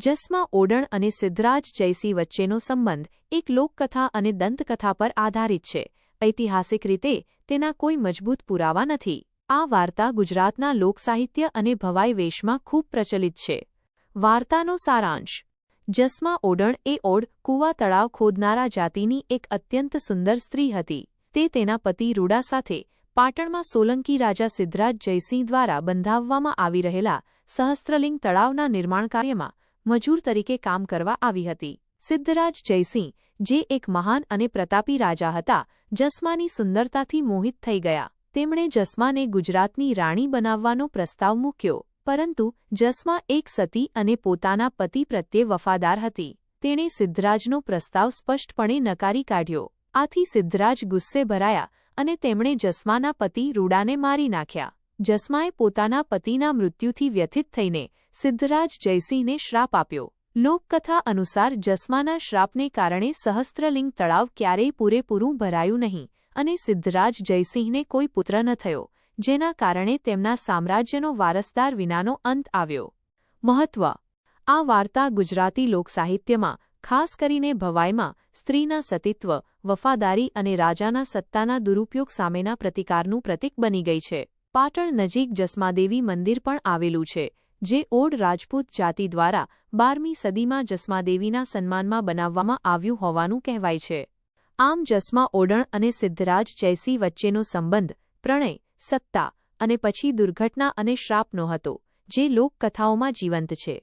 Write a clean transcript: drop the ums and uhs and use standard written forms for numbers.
જસમા ઓડણ અને સિદ્ધરાજ જયસિંહ વચ્ચેનો સંબંધ એક લોકકથા અને દંતકથા પર આધારિત છે. ઐતિહાસિક રીતે તેના કોઈ મજબૂત પુરાવા નથી. આ વાર્તા ગુજરાતના લોકસાહિત્ય અને ભવાઈ વેશમાં ખૂબ પ્રચલિત છે. વાર્તાનો સારાંશ. જસમા ઓડણ એ ઓડ કૂવા તળાવ ખોદનારા જાતિની એક અત્યંત સુંદર સ્ત્રી હતી. તે તેના પતિ રૂડા સાથે પાટણમાં સોલંકી રાજા સિદ્ધરાજ જયસિંહ દ્વારા બંધાવવામાં આવી રહેલા સહસ્ત્રલિંગ તળાવના નિર્માણ કાર્યમાં મજૂર તરીકે કામ કરવા આવી હતી. સિદ્ધરાજ જયસિંહ, જે એક મહાન અને પ્રતાપી રાજા હતા, જસમાની સુંદરતાથી મોહિત થઈ ગયા. તેમણે જસમાને ગુજરાતની રાણી બનાવવાનો પ્રસ્તાવ મૂક્યો, પરંતુ જસમા એક સતી અને પોતાના પતિ પ્રત્યે વફાદાર હતી. તેણે સિદ્ધરાજનો પ્રસ્તાવ સ્પષ્ટપણે નકારી કાઢ્યો. આથી સિદ્ધરાજ ગુસ્સે ભરાયા અને તેમણે જસમાના પતિ રૂડાને મારી નાખ્યા. જસમાએ પોતાના પતિના મૃત્યુથી વ્યથિત થઈને સિદ્ધરાજ જયસિંહને શ્રાપ આપ્યો. લોકકથા અનુસાર જસમાના શ્રાપને કારણે સહસ્ત્રલિંગ તળાવ ક્યારેય પૂરેપૂરું ભરાયું નહીં અને સિદ્ધરાજ જયસિંહને કોઈ પુત્ર ન થયો, જેના કારણે તેમના સામ્રાજ્યનો વારસદાર વિનાનો અંત આવ્યો. મહત્વ. આ વાર્તા ગુજરાતી લોકસાહિત્યમાં, ખાસ કરીને ભવાઈમાં, સ્ત્રીના સતીત્વ, વફાદારી અને રાજાના સત્તાના દુરુપયોગ સામેના પ્રતિકારનું પ્રતીક બની ગઈ છે. પાટણ નજીક જસમાદેવી મંદિર પણ આવેલું છે, જે ઓડ રાજપૂત જાતિ દ્વારા 12મી સદીમાં જસમાદેવીના સન્માનમાં બનાવવામાં આવ્યું હોવાનું કહેવાય છે. આમ જસમા ઓડણ અને સિદ્ધરાજ જયસિંહ વચ્ચેનો સંબંધ પ્રણય, સત્તા અને પછી દુર્ઘટના અને શ્રાપનો હતો, જે લોકકથાઓમાં જીવંત છે.